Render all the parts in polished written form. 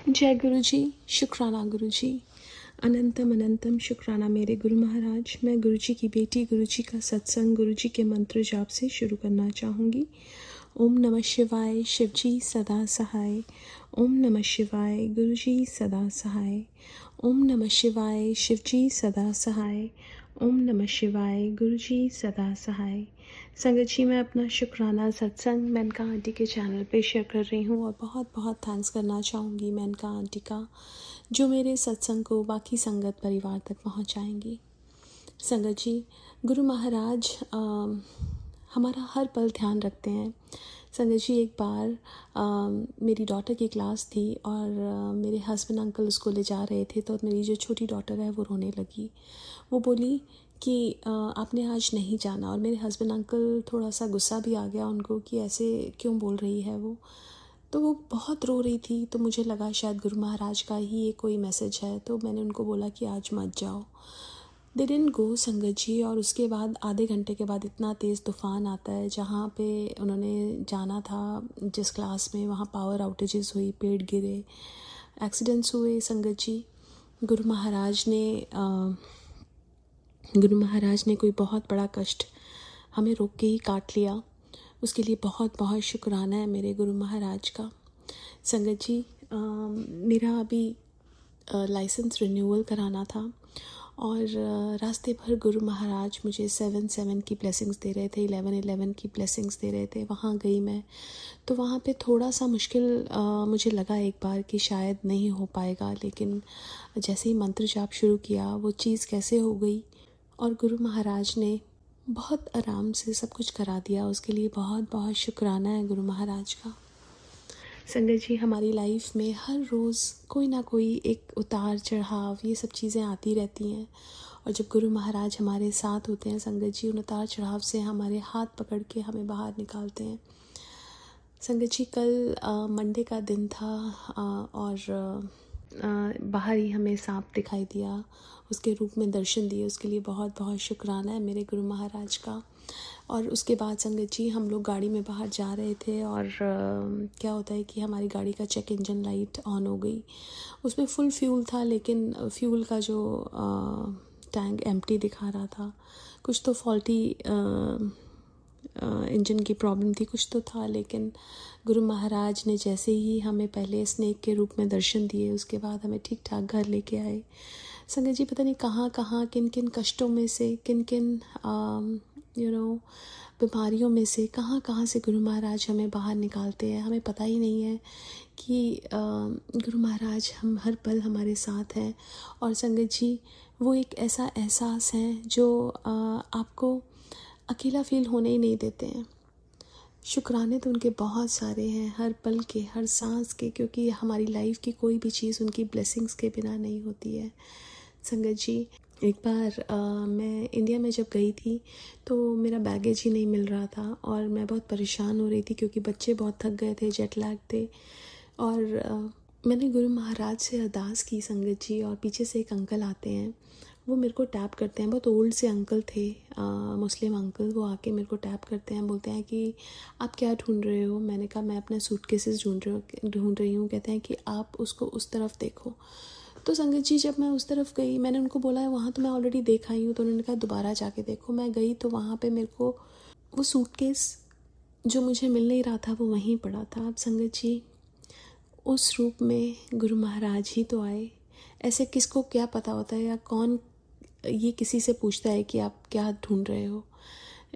जय गुरु जी, शुक्राना गुरु जी। अनंतम अनंतम शुक्राना मेरे गुरु महाराज। मैं गुरु जी की बेटी, गुरु जी का सत्संग गुरु जी के मंत्र जाप से शुरू करना चाहूँगी। ओम नमः शिवाय, शिव जी सदा सहाय। ओम नमः शिवाय, गुरु जी सदा सहाय। ओम नमः शिवाय, शिव जी सदा सहाय। ओम नमः शिवाय, गुरु जी सदा सहाय। संगत जी, मैं अपना शुक्राना सत्संग मेनका आंटी के चैनल पे शेयर कर रही हूँ और बहुत बहुत थैंक्स करना चाहूँगी मेनका आंटी का, जो मेरे सत्संग को बाकी संगत परिवार तक पहुँचाएंगी। संगत जी, गुरु महाराज हमारा हर पल ध्यान रखते हैं। संगत जी, एक बार मेरी डॉटर की क्लास थी और मेरे हस्बैंड अंकल उसको ले जा रहे थे, तो मेरी जो छोटी डॉटर है वो रोने लगी। वो बोली कि आपने आज नहीं जाना, और मेरे हस्बैंड अंकल थोड़ा सा गुस्सा भी आ गया उनको कि ऐसे क्यों बोल रही है वो। तो वो बहुत रो रही थी, तो मुझे लगा शायद गुरु महाराज का ही ये कोई मैसेज है, तो मैंने उनको बोला कि आज मत जाओ। दे डिडंट गो संगत जी। और उसके बाद आधे घंटे के बाद इतना तेज़ तूफ़ान आता है, जहाँ पे उन्होंने जाना था जिस क्लास में, वहाँ पावर आउटेजेस हुई, पेड़ गिरे, एक्सीडेंट्स हुए। संगत जी, गुरु महाराज ने कोई बहुत बड़ा कष्ट हमें रोक के ही काट लिया। उसके लिए बहुत बहुत शुक्राना है मेरे गुरु महाराज का। संगत जी, मेरा अभी लाइसेंस रिन्यूअल कराना था और रास्ते भर गुरु महाराज मुझे 7-7 की ब्लेसिंग्स दे रहे थे, 11-11 की ब्लेसिंग्स दे रहे थे। वहाँ गई मैं, तो वहाँ पे थोड़ा सा मुश्किल मुझे लगा एक बार कि शायद नहीं हो पाएगा, लेकिन जैसे ही मंत्र जाप शुरू किया वो चीज़ कैसे हो गई और गुरु महाराज ने बहुत आराम से सब कुछ करा दिया। उसके लिए बहुत बहुत शुक्राना है गुरु महाराज का। संगत जी, हमारी लाइफ में हर रोज़ कोई ना कोई एक उतार चढ़ाव, ये सब चीज़ें आती रहती हैं, और जब गुरु महाराज हमारे साथ होते हैं संगत जी, उन उतार चढ़ाव से हमारे हाथ पकड़ के हमें बाहर निकालते हैं। संगत जी, कल मंडे का दिन था और बाहर ही हमें सांप दिखाई दिया, उसके रूप में दर्शन दिए। उसके लिए बहुत बहुत शुक्राना है मेरे गुरु महाराज का। और उसके बाद संगत जी, हम लोग गाड़ी में बाहर जा रहे थे और क्या होता है कि हमारी गाड़ी का चेक इंजन लाइट ऑन हो गई। उसमें फुल फ्यूल था, लेकिन फ्यूल का जो टैंक एम्प्टी दिखा रहा था। कुछ तो फॉल्टी इंजन की प्रॉब्लम थी, कुछ तो था। लेकिन गुरु महाराज ने जैसे ही हमें पहले स्नेक के रूप में दर्शन दिए, उसके बाद हमें ठीक ठाक घर लेके आए। संगत जी, पता नहीं कहाँ कहाँ, किन किन कष्टों में से, किन किन बीमारियों में से, कहाँ कहाँ से गुरु महाराज हमें बाहर निकालते हैं, हमें पता ही नहीं है कि गुरु महाराज हम हर पल हमारे साथ हैं। और संगत जी, वो एक ऐसा एहसास है जो आपको अकेला फील होने ही नहीं देते हैं। शुक्राने तो उनके बहुत सारे हैं, हर पल के, हर सांस के, क्योंकि हमारी लाइफ की कोई भी चीज़ उनकी ब्लेसिंग्स के बिना नहीं होती है। संगत जी, एक बार मैं इंडिया में जब गई थी तो मेरा बैगेज ही नहीं मिल रहा था और मैं बहुत परेशान हो रही थी, क्योंकि बच्चे बहुत थक गए थे, जेट लैग थे। और मैंने गुरु महाराज से अरदास की संगत जी, और पीछे से एक अंकल आते हैं, वो मेरे को टैप करते हैं। बहुत ओल्ड से अंकल थे, मुस्लिम अंकल। वो आके मेरे को टैप करते हैं, बोलते हैं कि आप क्या ढूंढ रहे हो। मैंने कहा मैं अपने सूटकेसेस ढूंढ रही हूँ। कहते हैं कि आप उसको उस तरफ देखो। तो संगत जी, जब मैं उस तरफ गई, मैंने उनको बोला है वहाँ तो मैं ऑलरेडी देखा ही हूँ। तो उन्होंने कहा दोबारा जाके देखो। मैं गई तो वहाँ पे मेरे को वो सूटकेस जो मुझे मिल नहीं रहा था वो वहीं पड़ा था। अब संगत जी, उस रूप में गुरु महाराज ही तो आए। ऐसे किसको क्या पता होता है, या कौन ये किसी से पूछता है कि आप क्या ढूंढ रहे हो।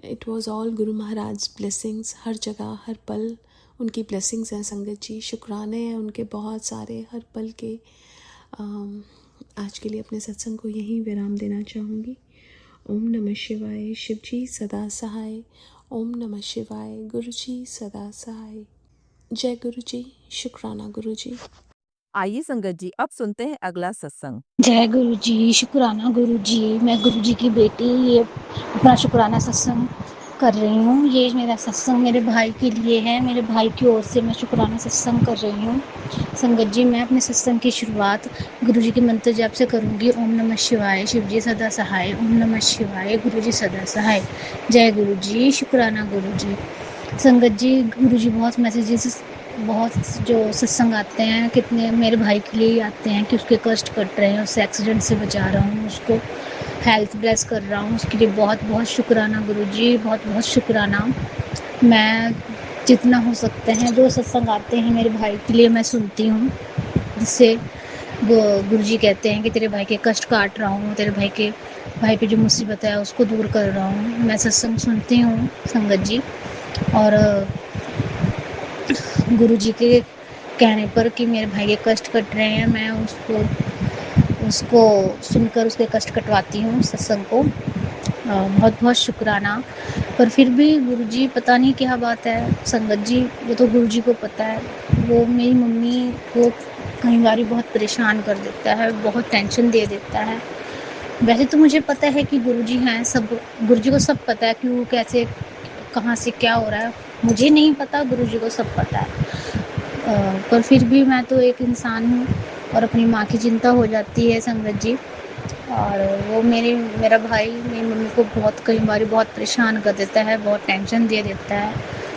It was all Guru Maharaj blessings. हर जगह हर पल उनकी ब्लेसिंग्स हैं संगत जी। शुक्राने हैं उनके बहुत सारे, हर पल के। आज के लिए अपने सत्संग को यहीं विराम देना चाहूँगी। ओम नमः शिवाय, शिव जी सदा सहाय। ओम नमः शिवाय, गुरु जी सदा सहाय। जय गुरु जी, शुक्राना गुरु जी। आइए संगत जी, अब सुनते हैं अगला सत्संग। जय गुरु जी, शुक्राना गुरु जी। मैं गुरु जी की बेटी, ये अपना शुक्राना सत्संग कर रही हूँ। ये मेरा सत्संग मेरे भाई के लिए है। मेरे भाई की ओर से मैं शुक्राना सत्संग कर रही हूँ। संगत जी, मैं अपने सत्संग की शुरुआत गुरु जी के मंत्र जाप से करूँगी। ओम नमः शिवाय, शिव जी सदा सहाय। ओम नमः शिवाय, गुरु जी सदा सहाय। जय गुरु जी, शुक्राना गुरु जी। संगत जी, गुरु जी बहुत मैसेजेस बहुत जो सत्संग आते हैं कितने मेरे भाई के लिए ही आते हैं कि उसके कष्ट कट रहे हैं, उसे एक्सीडेंट से बचा रहा हूँ, उसको हेल्थ ब्लेस कर रहा हूँ, उसके लिए बहुत बहुत शुक्राना गुरुजी, बहुत बहुत शुक्राना। मैं जितना हो सकते हैं जो सत्संग आते हैं मेरे भाई के लिए मैं सुनती हूँ, जिससे वो गुरुजी कहते हैं कि तेरे भाई के कष्ट काट रहा हूँ, तेरे भाई पे जो मुसीबत है उसको दूर कर रहा हूँ। मैं सत्संग सुनती हूँ संगत जी, और गुरुजी के कहने पर कि मेरे भाई के कष्ट कट रहे हैं, मैं उसको उसको सुनकर उसके कष्ट कटवाती हूँ सत्संग को। बहुत बहुत शुक्राना। पर फिर भी गुरुजी पता नहीं क्या बात है संगत जी, वो तो गुरुजी को पता है। वो मेरी मम्मी को कई बारी बहुत परेशान कर देता है, बहुत टेंशन दे देता है। वैसे तो मुझे पता है कि गुरुजी हैं, सब गुरुजी को सब पता है कि वो कैसे कहाँ से क्या हो रहा है। मुझे नहीं पता, गुरुजी को सब पता है। पर फिर भी मैं तो एक इंसान हूँ और अपनी माँ की चिंता हो जाती है संगत जी। और वो मेरा भाई मेरी मम्मी को बहुत कई बार बहुत परेशान कर देता है, बहुत टेंशन दे देता है।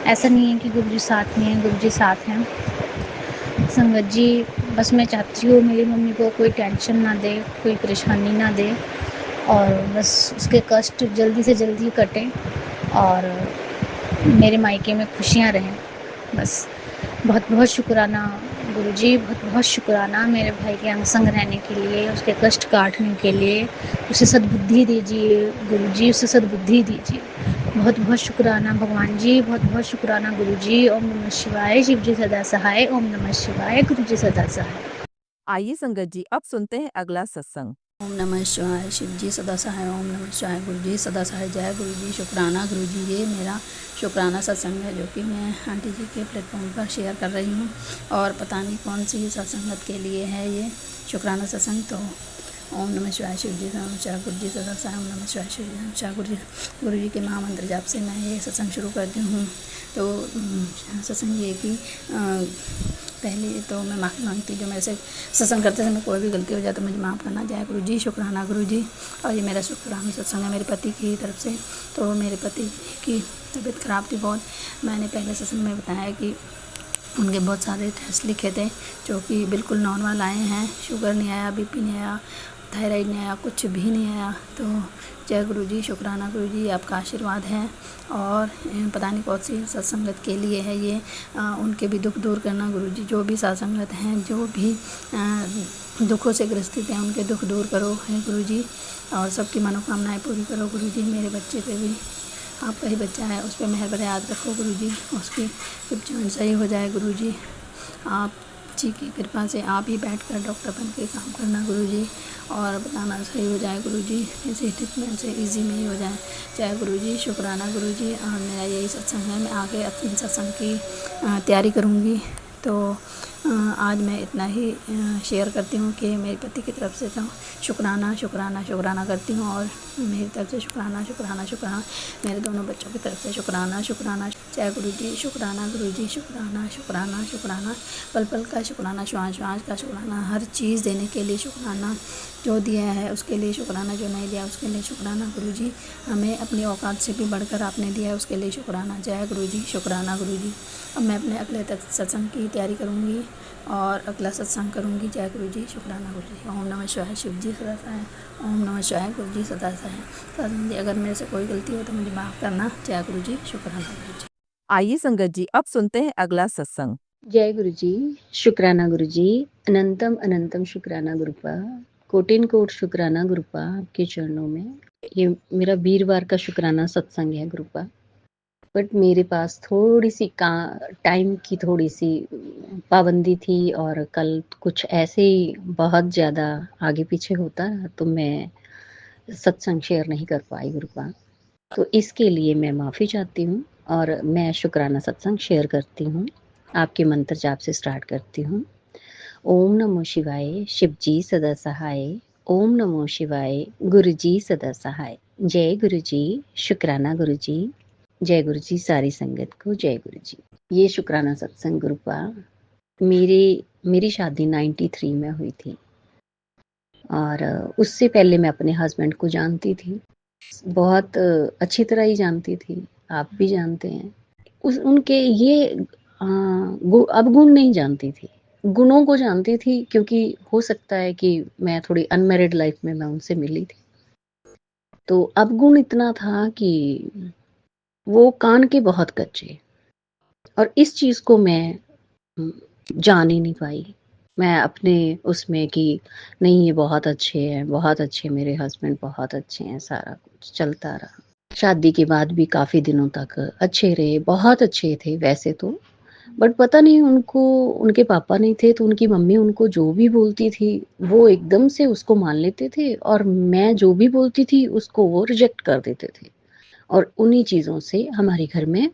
ऐसा नहीं है कि गुरुजी साथ नहीं है, गुरुजी साथ हैं संगत जी। बस मैं चाहती हूँ मेरी मम्मी को कोई टेंशन ना दे, कोई परेशानी ना दे, और बस उसके कष्ट जल्दी से जल्दी कटें और मेरे मायके में खुशियाँ रहें बस। बहुत बहुत शुक्राना गुरुजी, बहुत बहुत शुक्राना मेरे भाई के अंग संग रहने के लिए, उसके कष्ट काटने के लिए। उसे सद्बुद्धि दीजिए गुरुजी, उसे सद्बुद्धि दीजिए। बहुत बहुत शुक्राना भगवान जी, बहुत बहुत शुक्राना गुरुजी। ओम नमः शिवाय, शिव जी सदा सहाय। ओम नमः शिवाय, गुरु जी सदा सहाय। आइए संगत जी अब सुनते हैं अगला सत्संग। ओम नमः शिवाय, शिव जी सदा सहाय। ओम नमः शिवाय, गुरु जी सदा सहाय। जय गुरु जी, शुक्राना गुरु जी। ये मेरा शुक्राना सत्संग है जो कि मैं आंटी जी के प्लेटफॉर्म पर शेयर कर रही हूँ, और पता नहीं कौन सी सत्संगत के लिए है ये शुक्राना सत्संग। तो ओम नमः शिवाय, शिव जी सदा शिवाय, गुरु जी सदा सहाय। ओम नमः शिवाय, शिव जी शिवाय, गुरु जी के महामंत्र जाप से मैं ये सत्संग शुरू करती हूँ। तो सत्संग ये कि पहले तो मैं माफ़ी मांगती, जो मेरे से सत्संग करते समय कोई भी गलती हो जाए तो मुझे माफ़ करना। जय गुरु जी, शुक्राना गुरु जी। और ये मेरा शुक्राना सत्संग है मेरे पति की तरफ से। तो मेरे पति की तबीयत ख़राब थी बहुत। मैंने पहले सत्संग में बताया कि उनके बहुत सारे टेस्ट लिखे थे जो कि बिल्कुल नॉर्मल आए हैं। शुगर नहीं आया, बीपी नहीं आया, थायराइड नहीं आया, कुछ भी नहीं आया। तो जय गुरु जी, शुक्राना गुरु जी, आपका आशीर्वाद है। और पता नहीं कौन सी सत्संगत के लिए है ये, उनके भी दुख दूर करना गुरु जी। जो भी सत्संगत हैं, जो भी दुखों से ग्रसित हैं, उनके दुख दूर करो है गुरु जी, और सबकी मनोकामनाएं पूरी करो गुरु जी। मेरे बच्चे पे भी, आपका ही बच्चा है, उस पर मेहर भरे याद रखो गुरु जी, उसकी हिप जॉइंट सही हो जाए गुरु जी। आप जी की कृपा से आप ही बैठकर डॉक्टर बन के काम करना गुरु जी, और बताना सही हो जाए गुरु जी, इसी ट्रीटमेंट से इजी में ही हो जाए। जय गुरु जी, शुक्राना गुरु जी। और मेरा यही सत्संग है, मैं आगे अपनी सत्संग की तैयारी करूँगी। तो आज मैं इतना ही शेयर करती हूँ कि मेरे पति की तरफ से तो शुक्राना शुक्राना शुक्राना करती हूँ, और मेरी तरफ से शुक्राना शुक्राना शुक्राना, मेरे दोनों बच्चों की तरफ से शुक्राना शुक्राना। जय गुरु जी, शुक्राना गुरु जी, शुक्राना शुक्राना शुक्राना, पल पल का शुक्राना, श्वास श्वास का शुक्राना, हर चीज़ देने के लिए शुक्राना, जो दिया है उसके लिए शुक्राना, जो नहीं दिया उसके लिए शुक्राना गुरु जी। हमें अपनी औकात से भी बढ़कर आपने दिया है, उसके लिए शुक्राना। जय गुरु जी, शुक्राना गुरु जी। अब मैं अपने अगले सत्संग की तैयारी करूँगी और अगला सत्संग करूँगी। जय गुरु जी, शुक्राना गुरु जी। ओम नमः शिवाय, शिव जी सदा सहाय। ओम नमः शिवाय, गुरु जी सदा सहाय। सत्संग जी, अगर मेरे से कोई गलती हो तो मुझे माफ़ करना। जय गुरु जी, शुक्राना गुरु जी। आइए संगत जी अब सुनते हैं अगला सत्संग। जय गुरु जी, शुक्राना गुरु जी, अनंतम अनंतम शुक्राना गुरुपा, कोटिन कोट शुक्राना गुरुपा आपके चरणों में। ये मेरा वीरवार का शुक्राना सत्संग है गुरुपा, बट मेरे पास थोड़ी सी टाइम की थोड़ी सी पाबंदी थी, और कल कुछ ऐसे ही बहुत ज़्यादा आगे पीछे होता तो मैं सत्संग शेयर नहीं कर पाई गुरुपा। तो इसके लिए मैं माफ़ी चाहती हूँ, और मैं शुक्राना सत्संग शेयर करती हूँ। आपके मंत्र जाप से स्टार्ट करती हूँ। ओम नमो शिवाय, शिव जी सदा सहाय। ओम नमो शिवाय, गुरु जी सदा सहाय। जय गुरु जी, शुक्राना गुरु जी। जय गुरु जी, सारी संगत को जय गुरु जी। ये शुक्राना सत्संग गुरुपा मेरी शादी 93 में हुई थी, और उससे पहले मैं अपने हस्बैंड को जानती थी, बहुत अच्छी तरह ही जानती थी, आप भी जानते हैं। उनके ये अब गुण नहीं जानती थी, गुणों को जानती थी, क्योंकि हो सकता है कि मैं थोड़ी अनमैरिड लाइफ में मैं उनसे मिली थी। तो अवगुण इतना था कि वो कान के बहुत कच्चे, और इस चीज को मैं जान ही नहीं पाई। मैं अपने उसमें कि नहीं ये बहुत अच्छे हैं, बहुत अच्छे, मेरे हस्बैंड बहुत अच्छे हैं, सारा कुछ चलता रहा। शादी के बाद भी काफी दिनों तक अच्छे रहे, बहुत अच्छे थे वैसे तो, बट पता नहीं उनको, उनके पापा नहीं थे तो उनकी मम्मी उनको जो भी बोलती थी वो एकदम से उसको मान लेते थे, और मैं जो भी बोलती थी उसको वो रिजेक्ट कर देते थे, और उन्हीं चीजों से हमारे घर में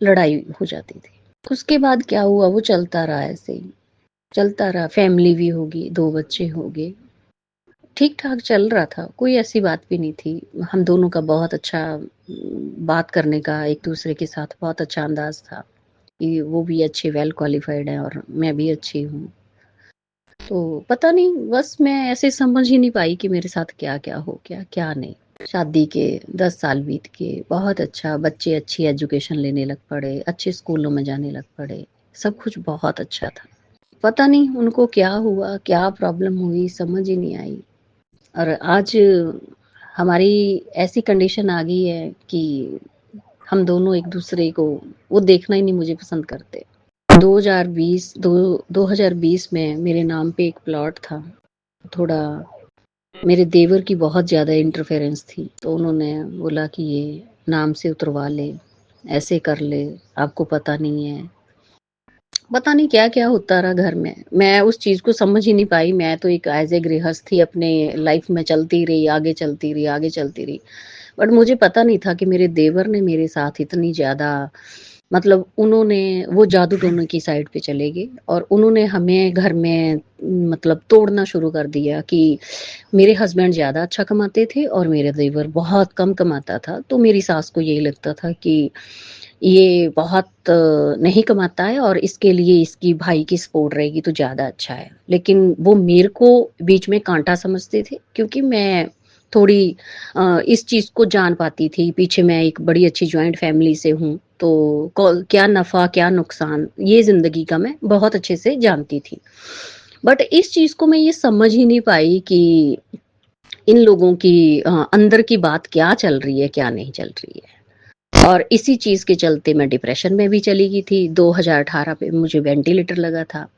लड़ाई हो जाती थी। उसके बाद क्या हुआ, वो चलता रहा, ऐसे ही चलता रहा। फैमिली भी होगी, 2 बच्चे हो गए, ठीक ठाक चल रहा था, कोई ऐसी बात भी नहीं थी। हम दोनों का बहुत अच्छा बात करने का एक दूसरे के साथ बहुत अच्छा अंदाज था कि वो भी अच्छे वेल क्वालिफाइड है और मैं भी अच्छी हूँ। तो पता नहीं, बस मैं ऐसे समझ ही नहीं पाई कि मेरे साथ क्या क्या हो गया, क्या नहीं। शादी के 10 साल बीत के बहुत अच्छा, बच्चे अच्छी एजुकेशन लेने लग पड़े, अच्छे स्कूलों में जाने लग पड़े, सब कुछ बहुत अच्छा था। पता नहीं उनको क्या हुआ, क्या प्रॉब्लम हुई, समझ ही नहीं आई। और आज हमारी ऐसी कंडीशन आ गई है कि हम दोनों एक दूसरे को, वो देखना ही नहीं मुझे पसंद करते। 2020 में मेरे नाम पे एक प्लॉट था, थोड़ा मेरे देवर की बहुत ज़्यादा इंटरफेरेंस थी, तो उन्होंने बोला कि ये नाम से उतरवा ले, ऐसे कर ले, आपको पता नहीं है। पता नहीं क्या क्या होता रहा घर में, मैं उस चीज को समझ ही नहीं पाई। मैं तो एक एज ए गृहस्थी अपने लाइफ में चलती रही, आगे चलती रही, आगे चलती रही, बट मुझे पता नहीं था कि मेरे देवर ने मेरे साथ इतनी ज्यादा, मतलब उन्होंने वो जादू टोने की साइड पे चले गए, और उन्होंने हमें घर में मतलब तोड़ना शुरू कर दिया कि मेरे हस्बैंड ज्यादा अच्छा कमाते थे और मेरे देवर बहुत कम कमाता था। तो मेरी सास को यही लगता था कि ये बहुत नहीं कमाता है और इसके लिए इसकी भाई की सपोर्ट रहेगी तो ज्यादा अच्छा है। लेकिन वो मेरे को बीच में कांटा समझते थे, क्योंकि मैं थोड़ी इस चीज को जान पाती थी। पीछे मैं एक बड़ी अच्छी ज्वाइंट फैमिली से हूँ, तो क्या नफा क्या नुकसान ये जिंदगी का मैं बहुत अच्छे से जानती थी। बट इस चीज को मैं ये समझ ही नहीं पाई कि इन लोगों की अंदर की बात क्या चल रही है, क्या नहीं चल रही है। और इसी चीज के चलते मैं डिप्रेशन में भी चली गई थी। 2018 पे मुझे वेंटिलेटर लगा था।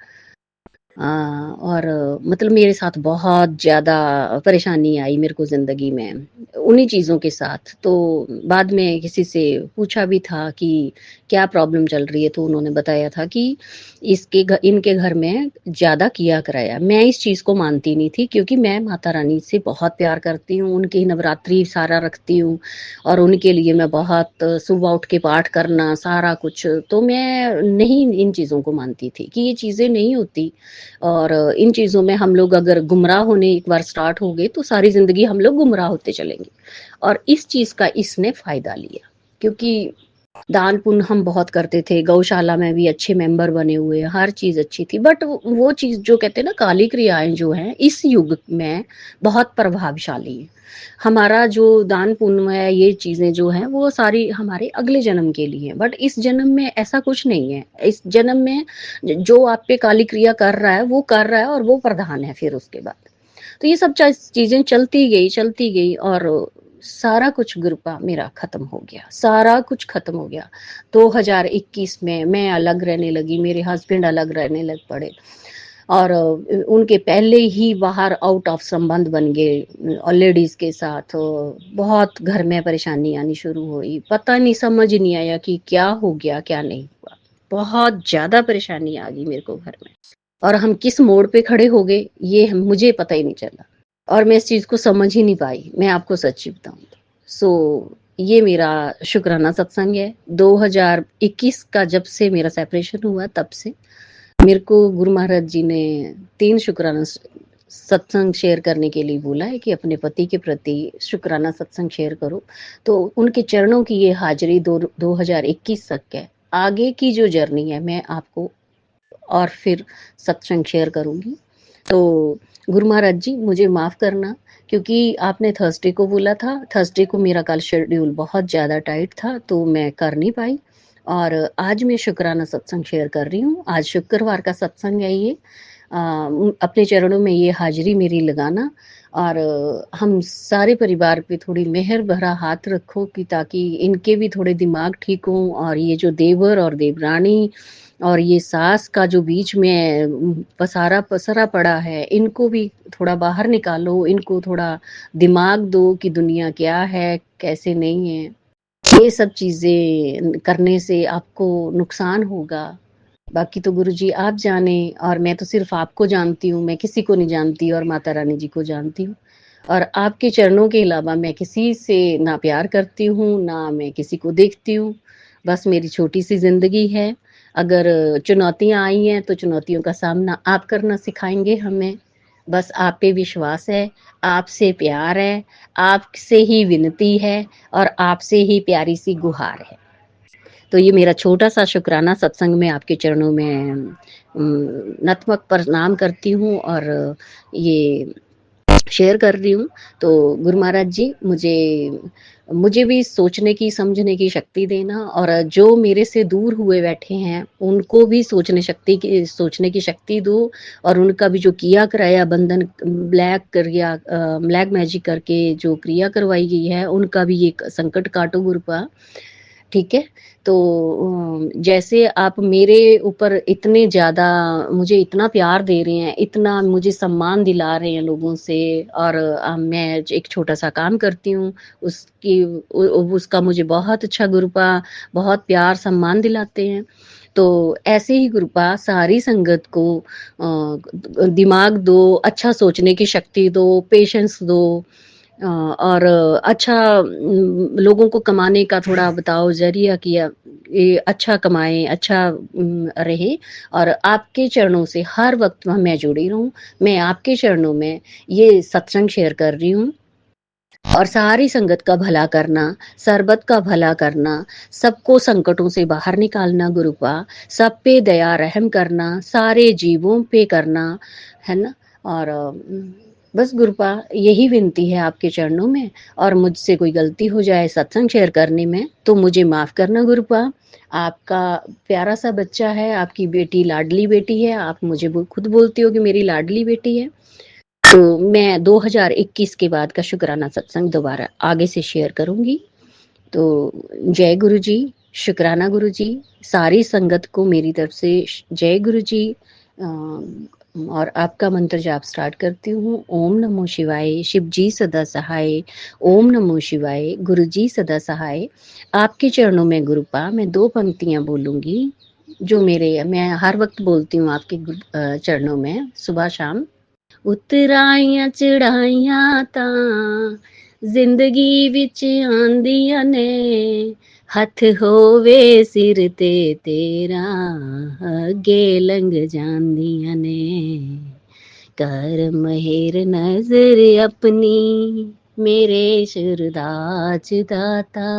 और मतलब मेरे साथ बहुत ज़्यादा परेशानी आई मेरे को ज़िंदगी में उन्हीं चीज़ों के साथ। तो बाद में किसी से पूछा भी था कि क्या प्रॉब्लम चल रही है, तो उन्होंने बताया था कि इनके घर में ज़्यादा किया कराया। मैं इस चीज़ को मानती नहीं थी, क्योंकि मैं माता रानी से बहुत प्यार करती हूँ, उनकी नवरात्रि सारा रखती हूँ, और उनके लिए मैं बहुत सुबह उठ के पाठ करना सारा कुछ, तो मैं नहीं इन चीज़ों को मानती थी कि ये चीज़ें नहीं होती। और इन चीज़ों में हम लोग अगर गुमराह होने एक बार स्टार्ट हो गए तो सारी ज़िंदगी हम लोग गुमराह होते चलेंगे। और इस चीज़ का इसने फ़ायदा लिया, क्योंकि दान पुण्य हम बहुत करते थे, गौशाला में भी अच्छे मेंबर बने हुए, हर चीज़ अच्छी थी। बट वो चीज़ जो कहते हैं ना, काली क्रियाएं जो हैं इस युग में बहुत प्रभावशाली है। हमारा जो दान पुण्य है, ये चीज़ें जो हैं वो सारी हमारे अगले जन्म के लिए हैं, बट इस जन्म में ऐसा कुछ नहीं है। इस जन्म में जो आप पे काली क्रिया कर रहा है वो कर रहा है, और वो प्रधान है फिर उसके बाद। तो ये सब चीजें चलती गई, और सारा कुछ ग्रुपा मेरा खत्म हो गया, सारा कुछ खत्म हो गया। 2021 में मैं अलग रहने लगी, मेरे हस्बैंड अलग रहने लग पड़े, और उनके पहले ही बाहर आउट ऑफ संबंध बन गए और लेडीज के साथ। बहुत घर में परेशानी आनी शुरू हुई, पता नहीं, समझ नहीं आया कि क्या हो गया क्या नहीं हुआ। बहुत ज्यादा परेशानी आ गई मेरे को घर में, और हम किस मोड़ पे खड़े हो गए ये मुझे पता ही नहीं चला, और मैं इस चीज को समझ ही नहीं पाई, मैं आपको सच्ची बताऊं तो। ये मेरा शुक्राना सत्संग है। 2021 का जब से मेरा सेपरेशन हुआ तब से मेरे को गुरु महाराज जी ने 3 शुक्राना सत्संग शेयर करने के लिए बोला है कि अपने पति के प्रति शुक्राना सत्संग शेयर करो। तो उनके चरणों की ये हाजिरी 2021 तक है। आगे की जो जर्नी है मैं आपको और फिर सत्संग शेयर करूंगी। तो गुरु महाराज जी मुझे माफ करना, क्योंकि आपने थर्सडे को बोला था, थर्सडे को मेरा कल शेड्यूल बहुत ज़्यादा टाइट था तो मैं कर नहीं पाई, और आज मैं शुक्राना सत्संग शेयर कर रही हूँ। आज शुक्रवार का सत्संग है ये। अपने चरणों में ये हाजिरी मेरी लगाना और हम सारे परिवार पे थोड़ी मेहर भरा हाथ रखो कि ताकि इनके भी थोड़े दिमाग ठीक हों और ये जो देवर और देवरानी और ये सास का जो बीच में पसारा पसरा पड़ा है, इनको भी थोड़ा बाहर निकालो, इनको थोड़ा दिमाग दो कि दुनिया क्या है, कैसे नहीं है। ये सब चीज़ें करने से आपको नुकसान होगा। बाकी तो गुरुजी आप जाने और मैं तो सिर्फ आपको जानती हूँ, मैं किसी को नहीं जानती और माता रानी जी को जानती हूँ। और आपके चरणों के अलावा मैं किसी से ना प्यार करती हूँ, ना मैं किसी को देखती हूँ। बस मेरी छोटी-सी ज़िंदगी है। अगर चुनौतियाँ आई हैं, तो चुनौतियों का सामना आप करना सिखाएँगे हमें। बस आप पे विश्वास है, आपसे प्यार है, आपसे ही विनती है और आपसे ही प्यारी-सी गुहार है। तो ये मेरा छोटा-सा शुकराना सत्संग में आपके चरणों में नतमक प्रणाम करती हूँ और ये शेयर कर रही हूँ। तो गुरु महाराज जी मुझे भी सोचने की, समझने की शक्ति देना और जो मेरे से दूर हुए बैठे हैं, उनको भी सोचने की शक्ति दो और उनका भी जो किया कराया बंधन ब्लैक मैजिक करके जो क्रिया करवाई गई है, उनका भी ये संकट काटो गुरुपा। ठीक है? तो जैसे आप मेरे ऊपर इतने ज़्यादा मुझे इतना प्यार दे रहे हैं, इतना मुझे सम्मान दिला रहे हैं लोगों से और मैं एक छोटा-सा काम करती हूँ, उसका मुझे बहुत अच्छा गुरुपा बहुत प्यार, सम्मान दिलाते हैं। तो ऐसे ही गुरुपा सारी संगत को दिमाग दो, अच्छा सोचने की शक्ति दो, पेशेंस दो और अच्छा लोगों को कमाने का थोड़ा बताओ ज़रिया किया ये अच्छा कमाएँ, अच्छा रहे और आपके चरणों से हर वक़्त मैं जुड़ी रहूँ। मैं आपके चरणों में ये सत्संग शेयर कर रही हूँ और सारी संगत का भला करना, सर्बत का भला करना, सबको संकटों से बाहर निकालना गुरुपा, सब पे दया रहम करना, सारे जीवों पे करना, है ना? और बस गुरुपा यही विनती है आपके चरणों में और मुझसे कोई गलती हो जाए सत्संग शेयर करने में तो मुझे माफ़ करना गुरुपा। आपका प्यारा-सा बच्चा है, आपकी बेटी लाडली बेटी है, आप मुझे खुद बोलती हो कि मेरी लाडली बेटी है। तो मैं 2021 के बाद का शुक्राना सत्संग दोबारा आगे से शेयर करूँगी। तो जय गुरु जी, शुक्राना गुरु जी, सारी संगत को मेरी तरफ से जय गुरु जी और आपका मंत्र जाप स्टार्ट करती हूँ। ओम नमो शिवाय, शिव जी सदा सहाय, ओम नमो शिवाय, गुरु जी सदा सहाय। आपके चरणों में गुरुपा मैं 2 पंक्तियाँ बोलूँगी, जो मैं हर वक़्त बोलती हूँ आपके चरणों में सुबह-शाम। उतराइयां चढ़ाइयां तां जिंदगी विच आंदियां ने हथ होवे सिर ते तेरा अगे लंघ जांदियां ने कर महेर नजर अपनी मेरे सरदाज दाता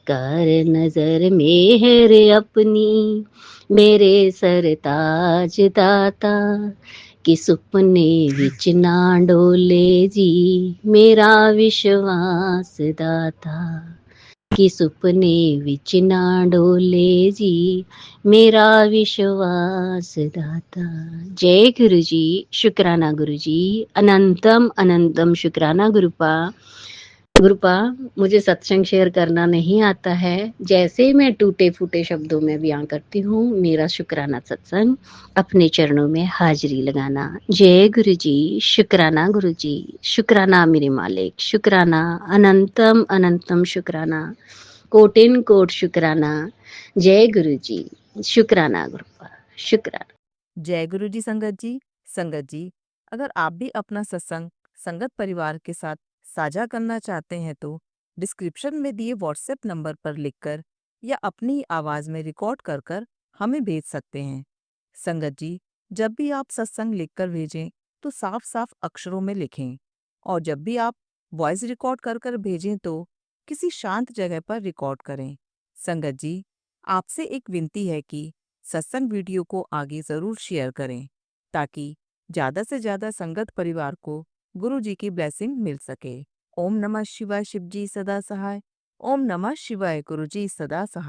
कर नजर मेहर अपनी मेरे सरताज दाता कि सुपने विच ना डोले जी मेरा विश्वास दाता कि सुपने विच ना डोले जी मेरा विश्वास दाता। जय गुरु जी, शुक्राना गुरु जी, अनंतम अनंतम शुक्राना गुरुपा। गुरुपा मुझे सत्संग शेयर करना नहीं आता है, जैसे मैं टूटे फूटे शब्दों में बयां करती हूँ मेरा शुक्राना सत्संग अपने चरणों में हाजिरी लगाना। जय गुरु जी, शुक्राना गुरु जी, शुक्राना मेरे मालिक, शुक्राना अनंतम अनंतम शुक्राना, कोटिन कोट शुक्राना। जय गुरु जी, शुक्राना गुरुपा, शुक्राना। जय गुरु जी संगत जी अगर आप भी अपना सत्संग संगत परिवार के साथ साझा करना चाहते हैं तो डिस्क्रिप्शन में दिए व्हाट्सएप नंबर पर लिखकर या अपनी आवाज में रिकॉर्ड कर कर हमें भेज सकते हैं। संगत जी जब भी आप सत्संग लिखकर भेजें तो साफ साफ अक्षरों में लिखें और जब भी आप वॉइस रिकॉर्ड कर कर भेजें तो किसी शांत जगह पर रिकॉर्ड करें। संगत जी आपसे एक विनती है कि सत्संग वीडियो को आगे जरूर शेयर करें ताकि ज्यादा से ज्यादा संगत परिवार को गुरु जी की ब्लेसिंग मिल सके। ओम नमः शिवाय, शिव जी सदा सहाय। ओम नमः शिवाय, गुरु जी सदा सहाय।